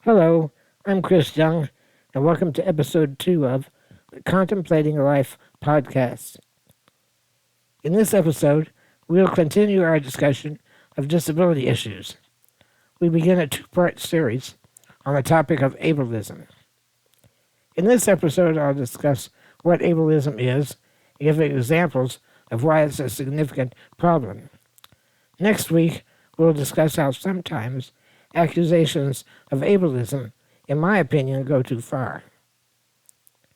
Hello, I'm Chris Young, and welcome to episode 2 of the Contemplating Life podcast. In this episode, we'll continue our discussion of disability issues. We begin a two-part series on the topic of ableism. In this episode, I'll discuss what ableism is and give examples of why it's a significant problem. Next week, we'll discuss how sometimes accusations of ableism, in my opinion, go too far.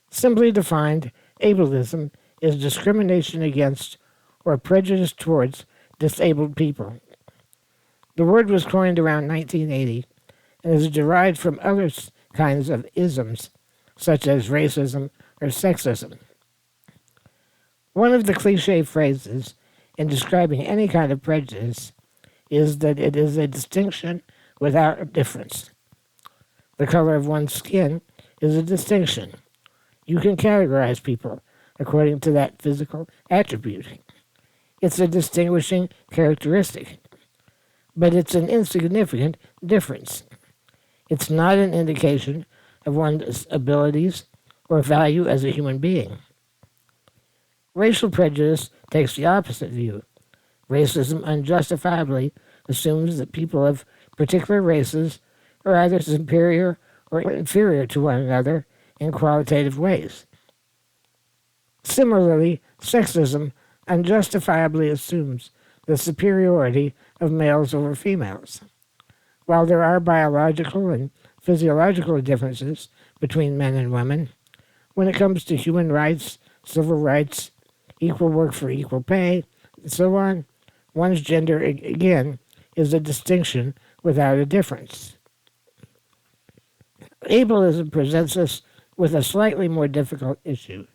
Simply defined, ableism is discrimination against or prejudice towards disabled people. The word was coined around 1980 and is derived from other kinds of isms, such as racism or sexism. One of the cliché phrases in describing any kind of prejudice is that it is a distinction without a difference. The color of one's skin is a distinction. You can categorize people according to that physical attribute. It's a distinguishing characteristic, but it's an insignificant difference. It's not an indication of one's abilities or value as a human being. Racial prejudice takes the opposite view. Racism unjustifiably assumes that people of particular races are either superior or inferior to one another in qualitative ways. Similarly, sexism unjustifiably assumes the superiority of males over females. While there are biological and physiological differences between men and women, when it comes to human rights, civil rights, equal work for equal pay, and so on, one's gender, again, is a distinction without a difference. Ableism presents us with a slightly more difficult issue.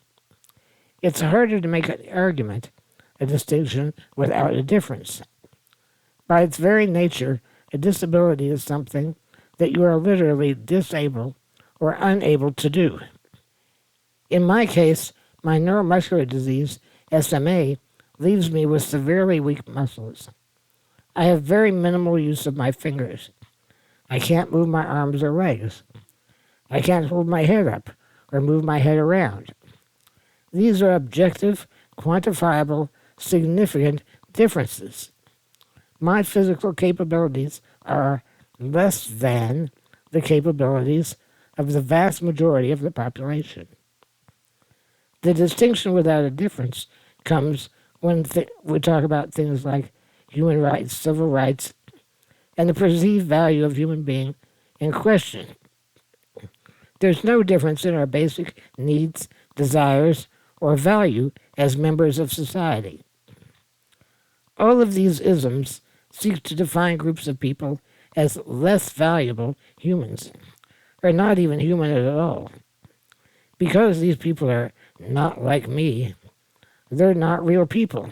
It's harder to make an argument, a distinction without a difference. By its very nature, a disability is something that you are literally disabled or unable to do. In my case, my neuromuscular disease, SMA, leaves me with severely weak muscles. I have very minimal use of my fingers. I can't move my arms or legs. I can't hold my head up or move my head around. These are objective, quantifiable, significant differences. My physical capabilities are less than the capabilities of the vast majority of the population. The distinction without a difference comes when we talk about things like human rights, civil rights, and the perceived value of human being in question. There's no difference in our basic needs, desires, or value as members of society. All of these isms seek to define groups of people as less valuable humans, or not even human at all. Because these people are not like me, they're not real people,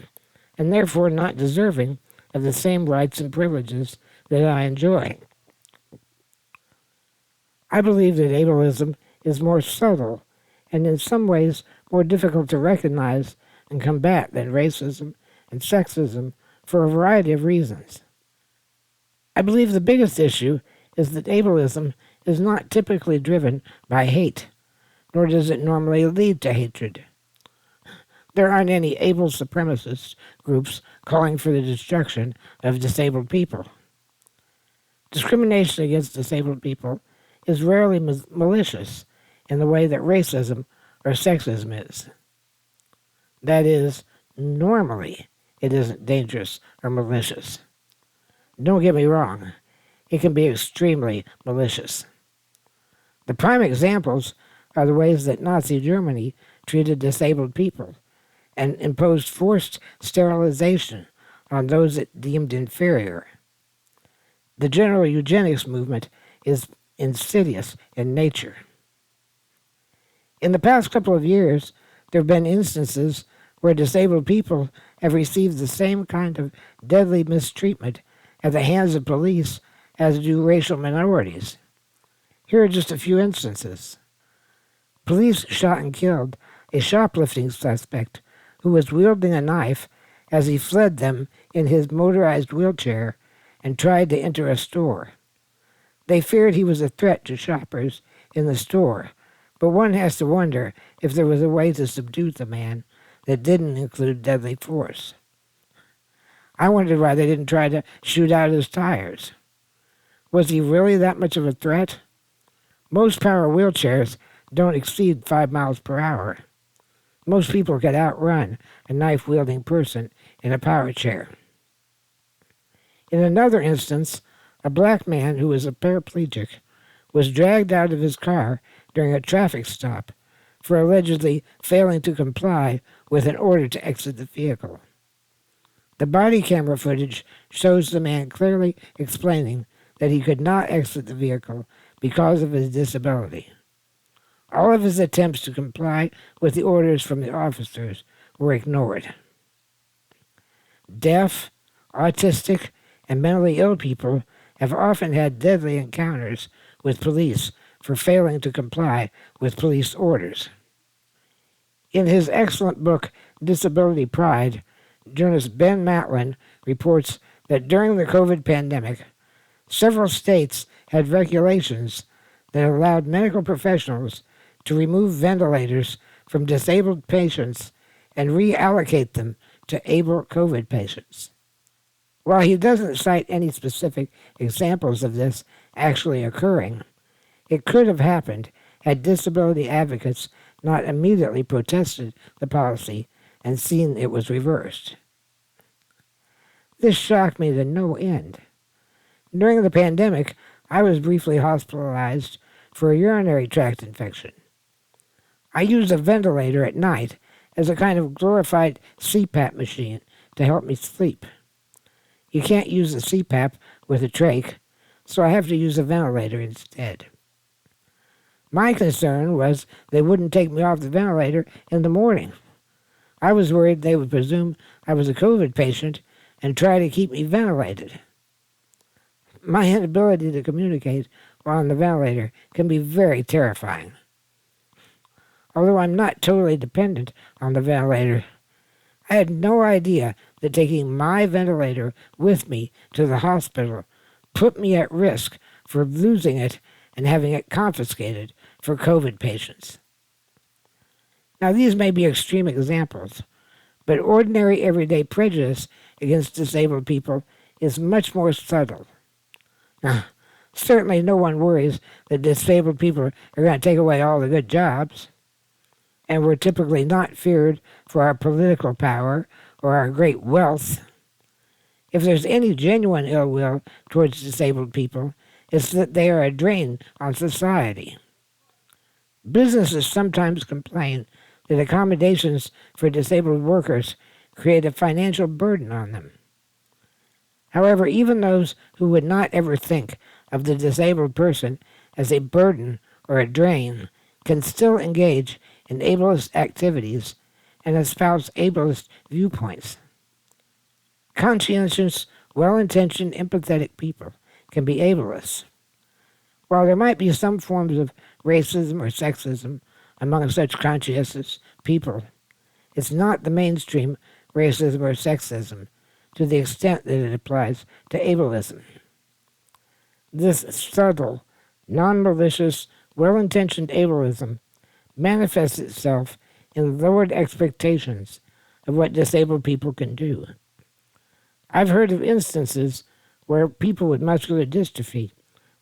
and therefore not deserving of the same rights and privileges that I enjoy. I believe that ableism is more subtle and in some ways more difficult to recognize and combat than racism and sexism for a variety of reasons. I believe the biggest issue is that ableism is not typically driven by hate, nor does it normally lead to hatred. There aren't any able supremacist groups calling for the destruction of disabled people. Discrimination against disabled people is rarely malicious in the way that racism or sexism is. That is, normally it isn't dangerous or malicious. Don't get me wrong, it can be extremely malicious. The prime examples are the ways that Nazi Germany treated disabled people and imposed forced sterilization on those it deemed inferior. The general eugenics movement is insidious in nature. In the past couple of years, there have been instances where disabled people have received the same kind of deadly mistreatment at the hands of police as do racial minorities. Here are just a few instances. Police shot and killed a shoplifting suspect who was wielding a knife as he fled them in his motorized wheelchair and tried to enter a store. They feared he was a threat to shoppers in the store, but one has to wonder if there was a way to subdue the man that didn't include deadly force. I wondered why they didn't try to shoot out his tires. Was he really that much of a threat? Most power wheelchairs don't exceed 5 miles per hour. Most people could outrun a knife-wielding person in a power chair. In another instance, a black man who was a paraplegic was dragged out of his car during a traffic stop for allegedly failing to comply with an order to exit the vehicle. The body camera footage shows the man clearly explaining that he could not exit the vehicle because of his disability. All of his attempts to comply with the orders from the officers were ignored. Deaf, autistic, and mentally ill people have often had deadly encounters with police for failing to comply with police orders. In his excellent book, Disability Pride, journalist Ben Matlin reports that during the COVID pandemic, several states had regulations that allowed medical professionals to remove ventilators from disabled patients and reallocate them to able COVID patients. While he doesn't cite any specific examples of this actually occurring, it could have happened had disability advocates not immediately protested the policy and seen it was reversed. This shocked me to no end. During the pandemic, I was briefly hospitalized for a urinary tract infection. I used a ventilator at night as a kind of glorified CPAP machine to help me sleep. You can't use a CPAP with a trach, so I have to use a ventilator instead. My concern was they wouldn't take me off the ventilator in the morning. I was worried they would presume I was a COVID patient and try to keep me ventilated. My inability to communicate while on the ventilator can be very terrifying. Although I'm not totally dependent on the ventilator, I had no idea that taking my ventilator with me to the hospital put me at risk for losing it and having it confiscated for COVID patients. Now, these may be extreme examples, but ordinary everyday prejudice against disabled people is much more subtle. Now, certainly no one worries that disabled people are going to take away all the good jobs, and we're typically not feared for our political power or our great wealth. If there's any genuine ill will towards disabled people, it's that they are a drain on society. Businesses sometimes complain that accommodations for disabled workers create a financial burden on them. However, even those who would not ever think of the disabled person as a burden or a drain can still engage in ableist activities and espouse ableist viewpoints. Conscientious, well-intentioned, empathetic people can be ableists. While there might be some forms of racism or sexism among such conscientious people, it's not the mainstream racism or sexism to the extent that it applies to ableism. This subtle, non-malicious, well-intentioned ableism manifests itself in lowered expectations of what disabled people can do. I've heard of instances where people with muscular dystrophy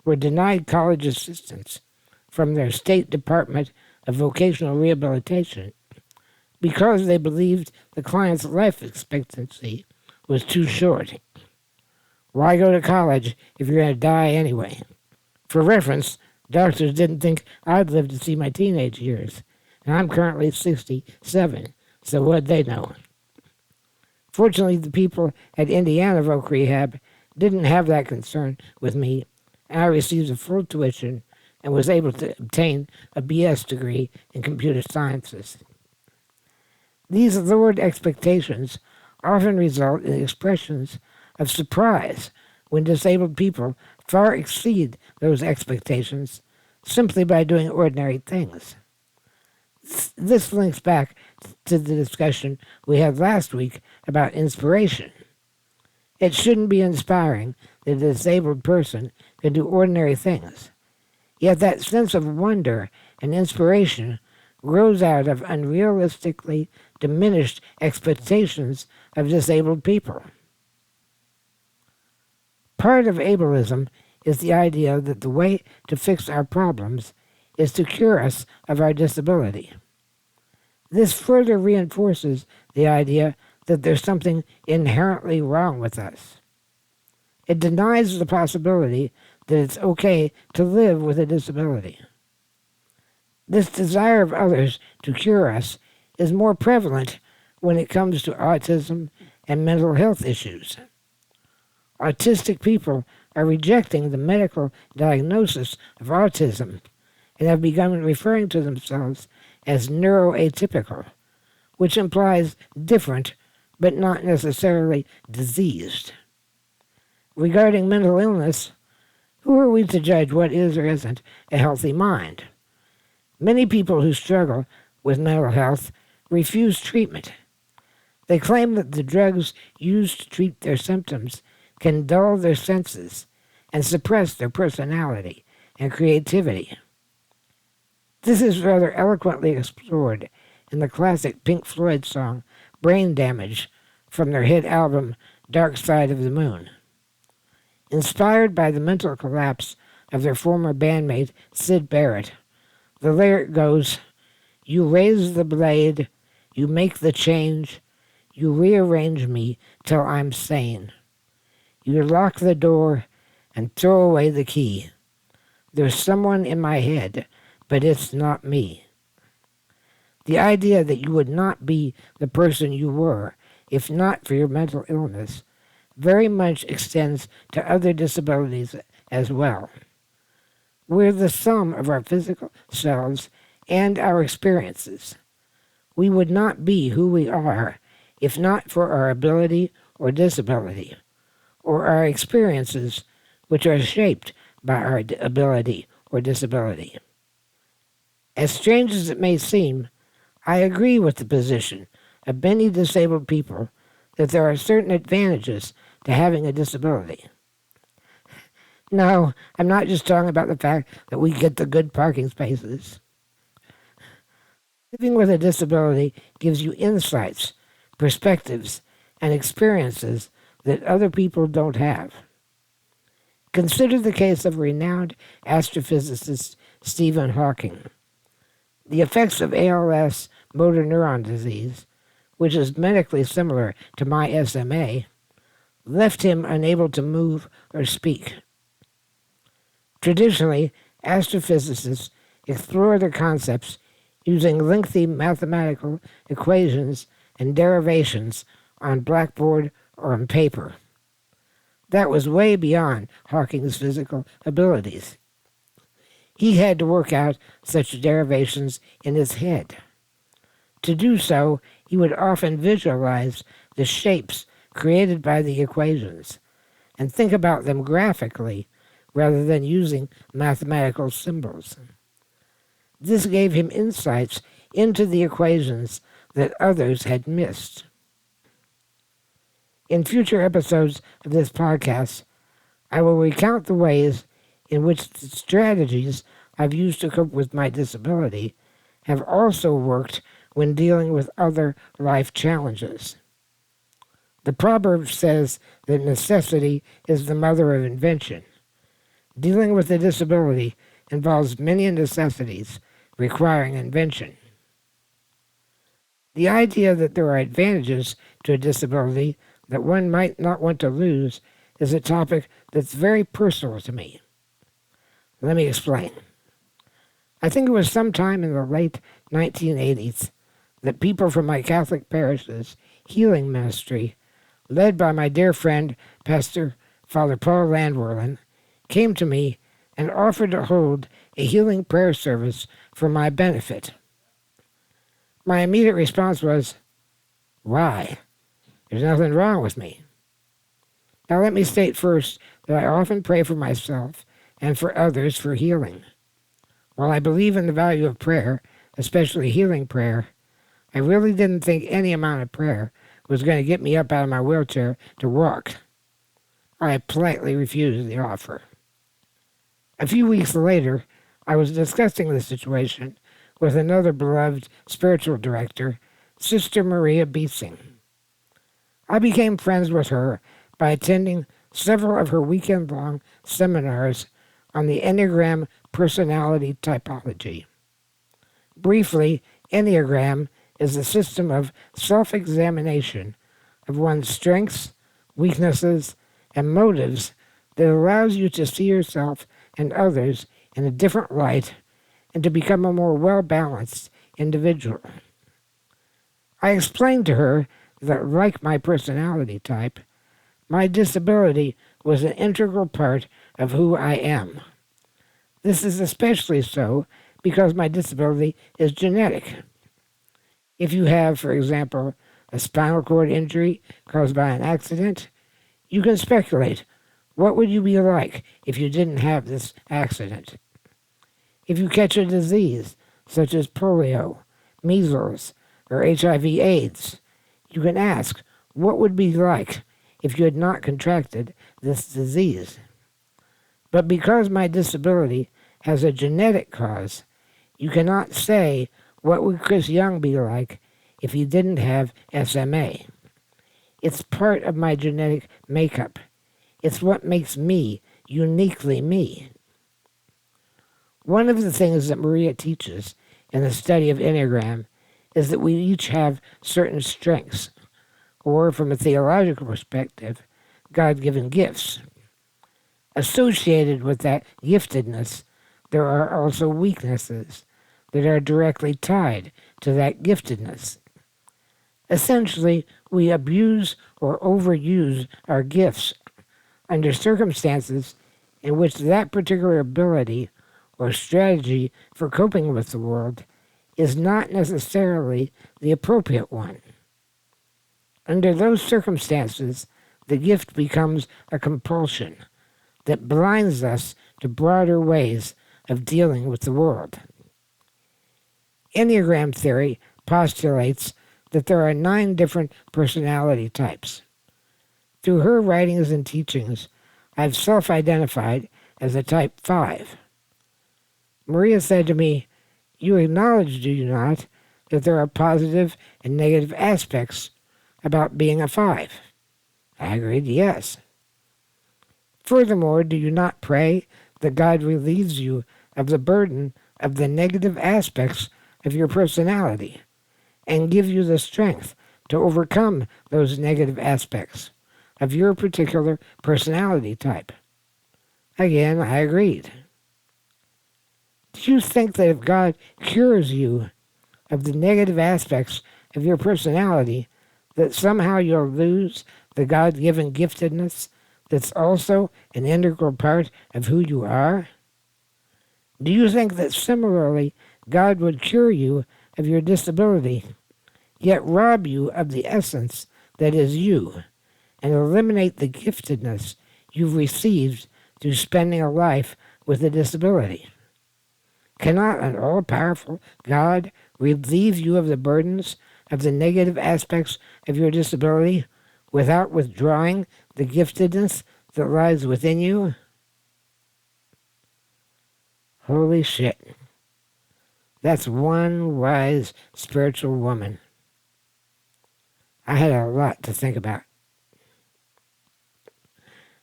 were denied college assistance from their state Department of Vocational Rehabilitation because they believed the client's life expectancy was too short. Why go to college if you're going to die anyway? For reference, doctors didn't think I'd live to see my teenage years, and I'm currently 67, so what'd they know? Fortunately, the people at Indiana Voc Rehab didn't have that concern with me, and I received a full tuition and was able to obtain a BS degree in computer sciences. These lowered expectations often result in expressions of surprise when disabled people far exceed those expectations simply by doing ordinary things. This links back to the discussion we had last week about inspiration. It shouldn't be inspiring that a disabled person can do ordinary things. Yet that sense of wonder and inspiration grows out of unrealistically diminished expectations of disabled people. Part of ableism is the idea that the way to fix our problems is to cure us of our disability. This further reinforces the idea that there's something inherently wrong with us. It denies the possibility that it's okay to live with a disability. This desire of others to cure us is more prevalent when it comes to autism and mental health issues. Autistic people are rejecting the medical diagnosis of autism and have begun referring to themselves as neuroatypical, which implies different but not necessarily diseased. Regarding mental illness, who are we to judge what is or isn't a healthy mind? Many people who struggle with mental health refuse treatment. They claim that the drugs used to treat their symptoms can dull their senses and suppress their personality and creativity. This is rather eloquently explored in the classic Pink Floyd song Brain Damage from their hit album Dark Side of the Moon. Inspired by the mental collapse of their former bandmate Syd Barrett, the lyric goes, "You raise the blade, you make the change, you rearrange me till I'm sane. You lock the door and throw away the key. There's someone in my head, but it's not me." The idea that you would not be the person you were if not for your mental illness very much extends to other disabilities as well. We're the sum of our physical selves and our experiences. We would not be who we are if not for our ability or disability, or our experiences which are shaped by our ability or disability. As strange as it may seem, I agree with the position of many disabled people that there are certain advantages to having a disability. No, I'm not just talking about the fact that we get the good parking spaces. Living with a disability gives you insights, perspectives, and experiences that other people don't have. Consider the case of renowned astrophysicist Stephen Hawking. The effects of ALS, motor neuron disease, which is medically similar to my SMA, left him unable to move or speak. Traditionally, astrophysicists explore their concepts using lengthy mathematical equations and derivations on blackboard or on paper. That was way beyond Hawking's physical abilities. He had to work out such derivations in his head. To do so, he would often visualize the shapes created by the equations and think about them graphically rather than using mathematical symbols. This gave him insights into the equations that others had missed. In future episodes of this podcast, I will recount the ways in which the strategies I've used to cope with my disability have also worked when dealing with other life challenges. The proverb says that necessity is the mother of invention. Dealing with a disability involves many necessities requiring invention. The idea that there are advantages to a disability that one might not want to lose is a topic that's very personal to me. Let me explain. I think it was sometime in the late 1980s that people from my Catholic parish's healing ministry, led by my dear friend, Pastor Father Paul Landwerlen, came to me and offered to hold a healing prayer service for my benefit. My immediate response was, "Why? There's nothing wrong with me." Now let me state first that I often pray for myself and for others for healing. While I believe in the value of prayer, especially healing prayer, I really didn't think any amount of prayer was going to get me up out of my wheelchair to walk. I politely refused the offer. A few weeks later, I was discussing the situation with another beloved spiritual director, Sister Maria Beesing. I became friends with her by attending several of her weekend-long seminars on the Enneagram personality typology. Briefly, Enneagram is a system of self-examination of one's strengths, weaknesses, and motives that allows you to see yourself and others in a different light and to become a more well-balanced individual. I explained to her that, like my personality type, my disability was an integral part of who I am. This is especially so because my disability is genetic. If you have, for example, a spinal cord injury caused by an accident, you can speculate, what would you be like if you didn't have this accident? If you catch a disease, such as polio, measles, or HIV/AIDS, you can ask, what would it be like if you had not contracted this disease? But because my disability has a genetic cause, you cannot say, what would Chris Young be like if he didn't have SMA? It's part of my genetic makeup. It's what makes me uniquely me. One of the things that Maria teaches in the study of Enneagram is that we each have certain strengths, or from a theological perspective, God-given gifts. Associated with that giftedness, there are also weaknesses that are directly tied to that giftedness. Essentially, we abuse or overuse our gifts under circumstances in which that particular ability or strategy for coping with the world is not necessarily the appropriate one. Under those circumstances, the gift becomes a compulsion that blinds us to broader ways of dealing with the world. Enneagram theory postulates that there are 9 different personality types. Through her writings and teachings, I've self-identified as a type 5. Maria said to me, you acknowledge, do you not, that there are positive and negative aspects about being a 5? I agreed, yes. Furthermore, do you not pray that God relieves you of the burden of the negative aspects of your personality and give you the strength to overcome those negative aspects of your particular personality type? Again, I agreed. Do you think that if God cures you of the negative aspects of your personality, that somehow you'll lose the God-given giftedness that's also an integral part of who you are? Do you think that similarly God would cure you of your disability, yet rob you of the essence that is you, and eliminate the giftedness you've received through spending a life with a disability? Cannot an all-powerful God relieve you of the burdens of the negative aspects of your disability without withdrawing the giftedness that lies within you? Holy shit. That's one wise spiritual woman. I had a lot to think about.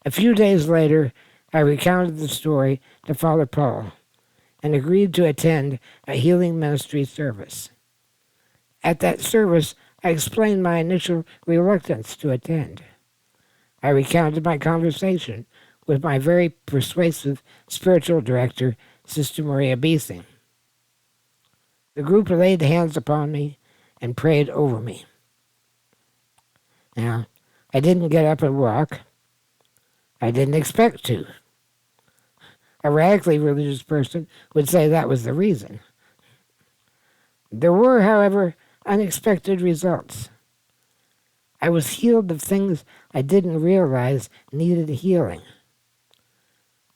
A few days later, I recounted the story to Father Paul and agreed to attend a healing ministry service. At that service, I explained my initial reluctance to attend. I recounted my conversation with my very persuasive spiritual director, Sister Maria Beesing. The group laid hands upon me and prayed over me. Now, I didn't get up and walk. I didn't expect to. A radically religious person would say that was the reason. There were, however, unexpected results. I was healed of things I didn't realize needed healing.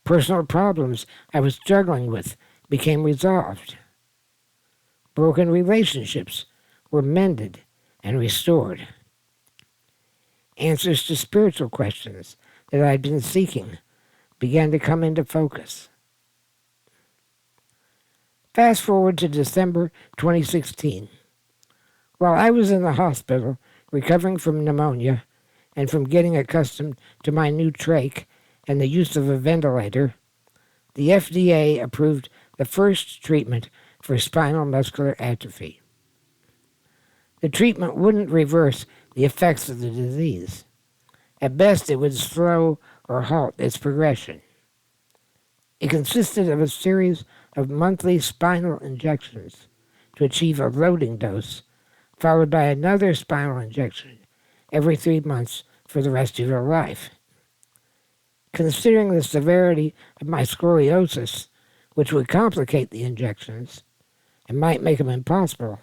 Personal problems I was struggling with became resolved. Broken relationships were mended and restored. Answers to spiritual questions that I'd been seeking began to come into focus. Fast forward to December 2016. While I was in the hospital recovering from pneumonia and from getting accustomed to my new trach and the use of a ventilator, the FDA approved the first treatment for spinal muscular atrophy. The treatment wouldn't reverse the effects of the disease. At best, it would slow or halt its progression. It consisted of a series of monthly spinal injections to achieve a loading dose, followed by another spinal injection every 3 months for the rest of your life. Considering the severity of my scoliosis, which would complicate the injections and might make them impossible,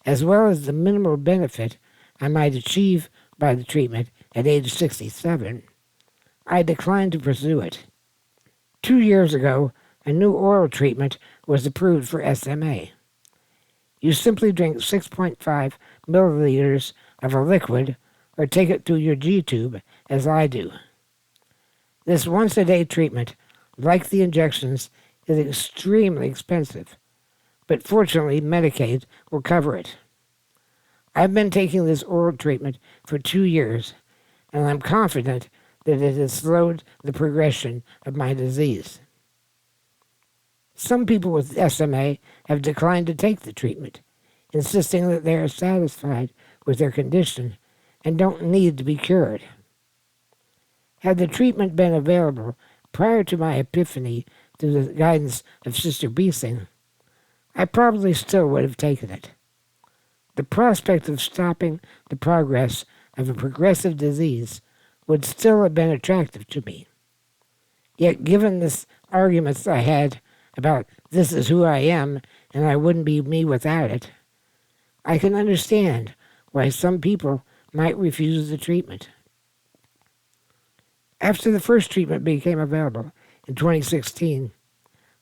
as well as the minimal benefit I might achieve by the treatment at age 67, I declined to pursue it. 2 years ago, a new oral treatment was approved for SMA. You simply drink 6.5 milliliters of a liquid or take it through your G-tube, as I do. This once-a-day treatment, like the injections, is extremely expensive, but fortunately Medicaid will cover it. I've been taking this oral treatment for 2 years, and I'm confident that it has slowed the progression of my disease. Some people with SMA have declined to take the treatment, insisting that they are satisfied with their condition and don't need to be cured. Had the treatment been available prior to my epiphany through the guidance of Sister Beesing, I probably still would have taken it. The prospect of stopping the progress of a progressive disease would still have been attractive to me. Yet given the arguments I had about this is who I am and I wouldn't be me without it, I can understand why some people might refuse the treatment. After the first treatment became available in 2016,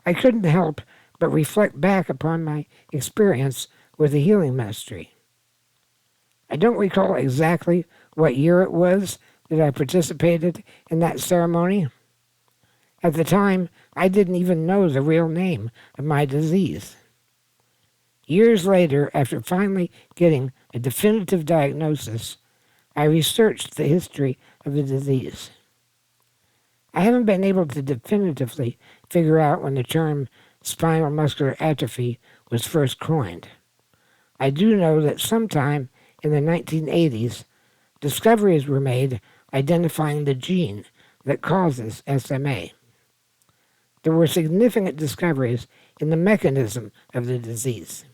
I couldn't help but reflect back upon my experience with the healing ministry. I don't recall exactly what year it was that I participated in that ceremony. At the time, I didn't even know the real name of my disease. Years later, after finally getting a definitive diagnosis, I researched the history of the disease. I haven't been able to definitively figure out when the term spinal muscular atrophy was first coined. I do know that sometime in the 1980s, discoveries were made identifying the gene that causes SMA. There were significant discoveries in the mechanism of the disease.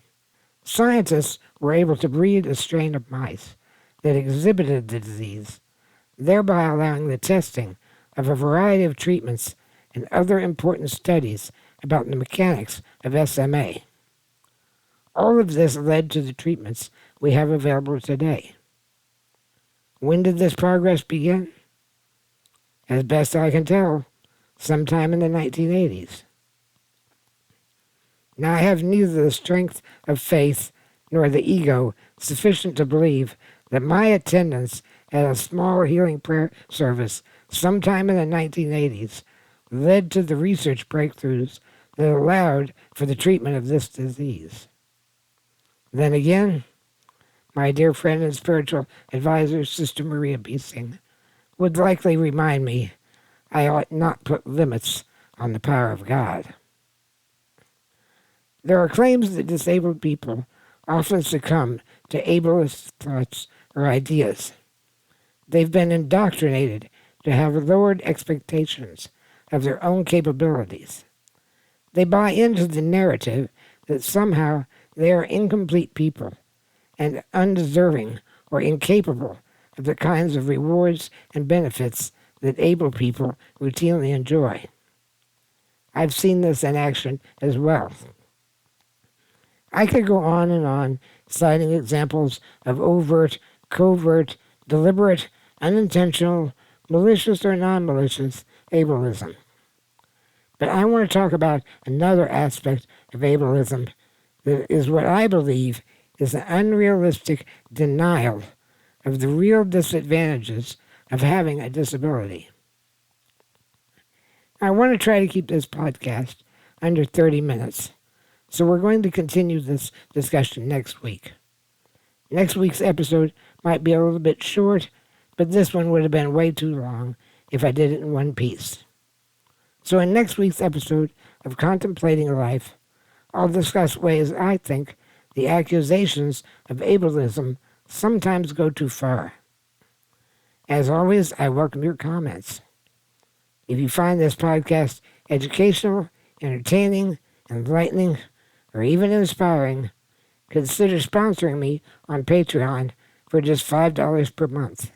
Scientists were able to breed a strain of mice that exhibited the disease, thereby allowing the testing of a variety of treatments and other important studies about the mechanics of SMA. All of this led to the treatments we have available today. When did this progress begin? As best I can tell, sometime in the 1980s. Now I have neither the strength of faith nor the ego sufficient to believe that my attendance at a small healing prayer service sometime in the 1980s led to the research breakthroughs that allowed for the treatment of this disease. Then again, my dear friend and spiritual advisor, Sister Maria Beesing, would likely remind me I ought not put limits on the power of God. There are claims that disabled people often succumb to ableist thoughts or ideas. They've been indoctrinated to have lowered expectations of their own capabilities. They buy into the narrative that somehow they are incomplete people and undeserving or incapable of the kinds of rewards and benefits that able people routinely enjoy. I've seen this in action as well. I could go on and on, citing examples of overt, covert, deliberate, unintentional, malicious or non-malicious ableism. But I want to talk about another aspect of ableism that is what I believe is an unrealistic denial of the real disadvantages of having a disability. I want to try to keep this podcast under 30 minutes, so we're going to continue this discussion next week. Next week's episode might be a little bit short, but this one would have been way too long if I did it in one piece. So in next week's episode of Contemplating Life, I'll discuss ways I think the accusations of ableism sometimes go too far. As always, I welcome your comments. If you find this podcast educational, entertaining, enlightening, or even inspiring, consider sponsoring me on Patreon for just $5 per month.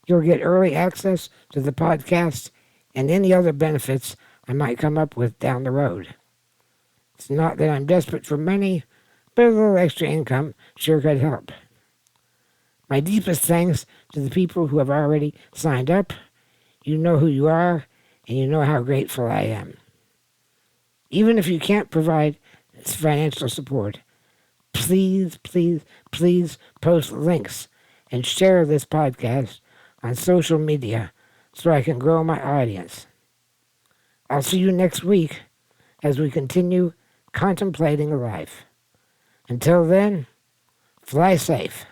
You'll get early access to the podcast and any other benefits I might come up with down the road. It's not that I'm desperate for money, but a little extra income sure could help. My deepest thanks to the people who have already signed up. You know who you are, and you know how grateful I am. Even if you can't provide financial support, please, please, please post links and share this podcast on social media so I can grow my audience. I'll see you next week as we continue contemplating life. Until then, fly safe.